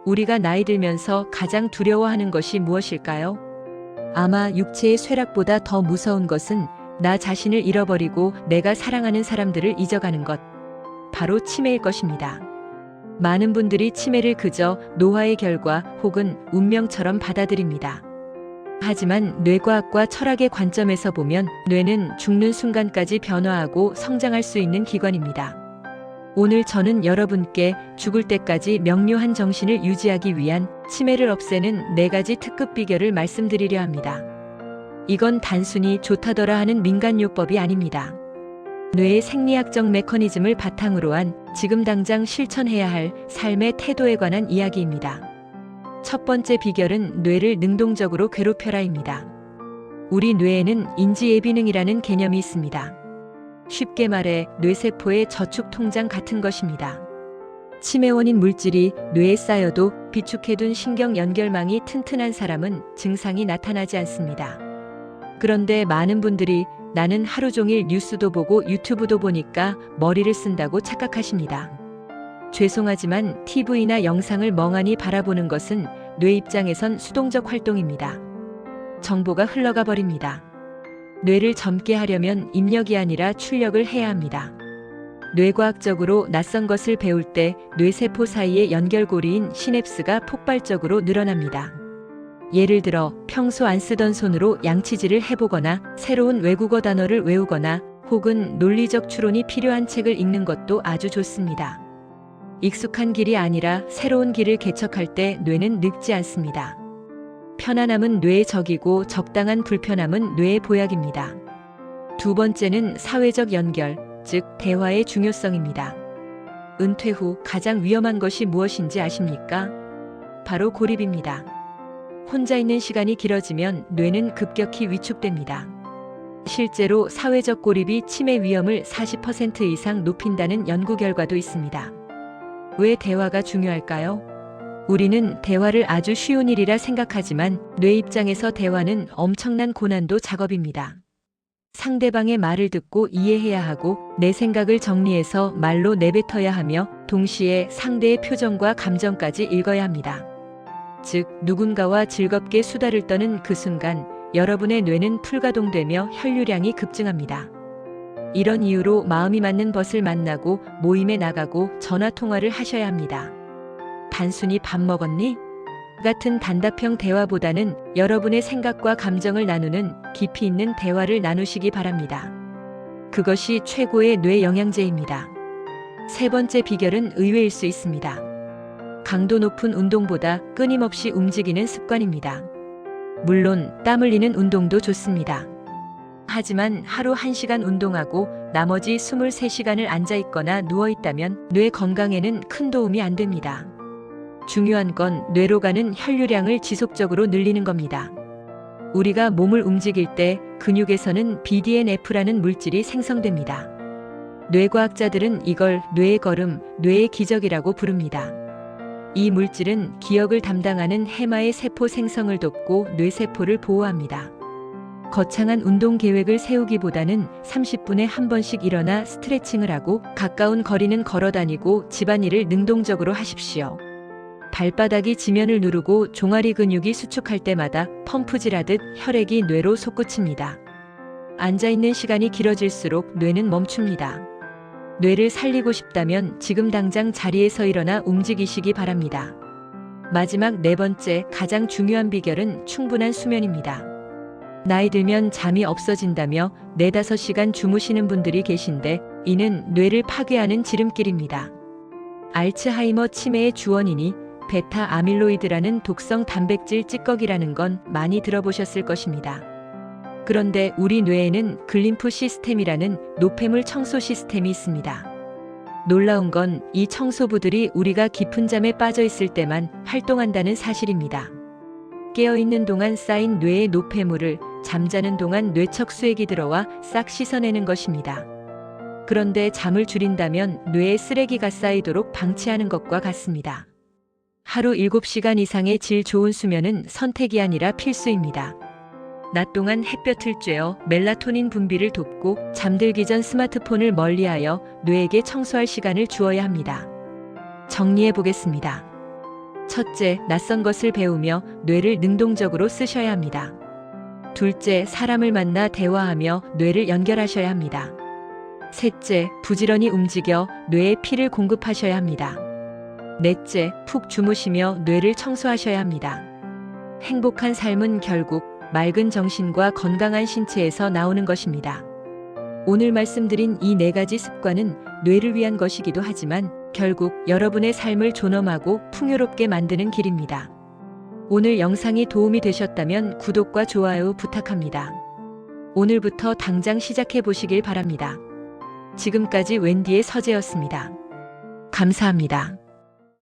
우리가 나이 들면서 가장 두려워하는 것이 무엇일까요? 아마 육체의 쇠락보다 더 무서운 것은 나 자신을 잃어버리고 내가 사랑하는 사람들을 잊어가는 것. 바로 치매일 것입니다. 많은 분들이 치매를 그저 노화의 결과 혹은 운명처럼 받아들입니다. 하지만 뇌과학과 철학의 관점에서 보면 뇌는 죽는 순간까지 변화하고 성장할 수 있는 기관입니다. 오늘 저는 여러분께 죽을 때까지 명료한 정신을 유지하기 위한 치매를 없애는 4가지 특급 비결을 말씀드리려 합니다. 이건 단순히 좋다더라 하는 민간요법이 아닙니다. 뇌의 생리학적 메커니즘을 바탕으로 한 지금 당장 실천해야 할 삶의 태도에 관한 이야기입니다. 첫 번째 비결은 뇌를 능동적으로 괴롭혀라입니다. 우리 뇌에는 인지예비능이라는 개념이 있습니다. 쉽게 말해 뇌세포의 저축통장 같은 것입니다. 치매 원인 물질이 뇌에 쌓여도 비축해둔 신경 연결망이 튼튼한 사람은 증상이 나타나지 않습니다. 그런데 많은 분들이 나는 하루 종일 뉴스도 보고 유튜브도 보니까 머리를 쓴다고 착각하십니다. 죄송하지만 TV나 영상을 멍하니 바라보는 것은 뇌 입장에선 수동적 활동입니다. 정보가 흘러가 버립니다. 뇌를 젊게 하려면 입력이 아니라 출력을 해야 합니다. 뇌과학적으로 낯선 것을 배울 때 뇌세포 사이의 연결고리인 시냅스가 폭발적으로 늘어납니다. 예를 들어 평소 안 쓰던 손으로 양치질을 해보거나 새로운 외국어 단어를 외우거나 혹은 논리적 추론이 필요한 책을 읽는 것도 아주 좋습니다. 익숙한 길이 아니라 새로운 길을 개척할 때 뇌는 늙지 않습니다. 편안함은 뇌의 적이고 적당한 불편함은 뇌의 보약입니다. 두 번째는 사회적 연결, 즉 대화의 중요성입니다. 은퇴 후 가장 위험한 것이 무엇인지 아십니까? 바로 고립입니다. 혼자 있는 시간이 길어지면 뇌는 급격히 위축됩니다. 실제로 사회적 고립이 치매 위험을 40% 이상 높인다는 연구 결과도 있습니다. 왜 대화가 중요할까요? 우리는 대화를 아주 쉬운 일이라 생각하지만 뇌 입장에서 대화는 엄청난 고난도 작업입니다. 상대방의 말을 듣고 이해해야 하고 내 생각을 정리해서 말로 내뱉어야 하며 동시에 상대의 표정과 감정까지 읽어야 합니다. 즉, 누군가와 즐겁게 수다를 떠는 그 순간 여러분의 뇌는 풀가동되며 혈류량이 급증합니다. 이런 이유로 마음이 맞는 벗을 만나고 모임에 나가고 전화통화를 하셔야 합니다. 단순히 밥 먹었니? 같은 단답형 대화보다는 여러분의 생각과 감정을 나누는 깊이 있는 대화를 나누시기 바랍니다. 그것이 최고의 뇌 영양제입니다. 세 번째 비결은 의외일 수 있습니다. 강도 높은 운동보다 끊임없이 움직이는 습관입니다. 물론 땀 흘리는 운동도 좋습니다. 하지만 하루 1시간 운동하고 나머지 23시간을 앉아있거나 누워있다면 뇌 건강에는 큰 도움이 안 됩니다. 중요한 건 뇌로 가는 혈류량을 지속적으로 늘리는 겁니다. 우리가 몸을 움직일 때 근육에서는 BDNF라는 물질이 생성됩니다. 뇌과학자들은 이걸 뇌의 걸음, 뇌의 기적이라고 부릅니다. 이 물질은 기억을 담당하는 해마의 세포 생성을 돕고 뇌세포를 보호합니다. 거창한 운동 계획을 세우기보다는 30분에 한 번씩 일어나 스트레칭을 하고 가까운 거리는 걸어 다니고 집안일을 능동적으로 하십시오. 발바닥이 지면을 누르고 종아리 근육이 수축할 때마다 펌프질하듯 혈액이 뇌로 솟구칩니다. 앉아있는 시간이 길어질수록 뇌는 멈춥니다. 뇌를 살리고 싶다면 지금 당장 자리에서 일어나 움직이시기 바랍니다. 마지막 4번째 가장 중요한 비결은 충분한 수면입니다. 나이 들면 잠이 없어진다며 4-5시간 주무시는 분들이 계신데 이는 뇌를 파괴하는 지름길입니다. 알츠하이머 치매의 주원인이 베타 아밀로이드라는 독성 단백질 찌꺼기라는 건 많이 들어보셨을 것입니다. 그런데 우리 뇌에는 글림프 시스템이라는 노폐물 청소 시스템이 있습니다. 놀라운 건 이 청소부들이 우리가 깊은 잠에 빠져 있을 때만 활동한다는 사실입니다. 깨어있는 동안 쌓인 뇌의 노폐물을 잠자는 동안 뇌척수액이 들어와 싹 씻어내는 것입니다. 그런데 잠을 줄인다면 뇌에 쓰레기가 쌓이도록 방치하는 것과 같습니다. 하루 7시간 이상의 질 좋은 수면은 선택이 아니라 필수입니다. 낮 동안 햇볕을 쬐어 멜라토닌 분비를 돕고 잠들기 전 스마트폰을 멀리하여 뇌에게 청소할 시간을 주어야 합니다. 정리해 보겠습니다. 첫째, 낯선 것을 배우며 뇌를 능동적으로 쓰셔야 합니다. 둘째, 사람을 만나 대화하며 뇌를 연결하셔야 합니다. 셋째, 부지런히 움직여 뇌에 피를 공급하셔야 합니다. 넷째, 푹 주무시며 뇌를 청소하셔야 합니다. 행복한 삶은 결국 맑은 정신과 건강한 신체에서 나오는 것입니다. 오늘 말씀드린 이 4가지 습관은 뇌를 위한 것이기도 하지만 결국 여러분의 삶을 존엄하고 풍요롭게 만드는 길입니다. 오늘 영상이 도움이 되셨다면 구독과 좋아요 부탁합니다. 오늘부터 당장 시작해 보시길 바랍니다. 지금까지 웬디의 서재였습니다. 감사합니다.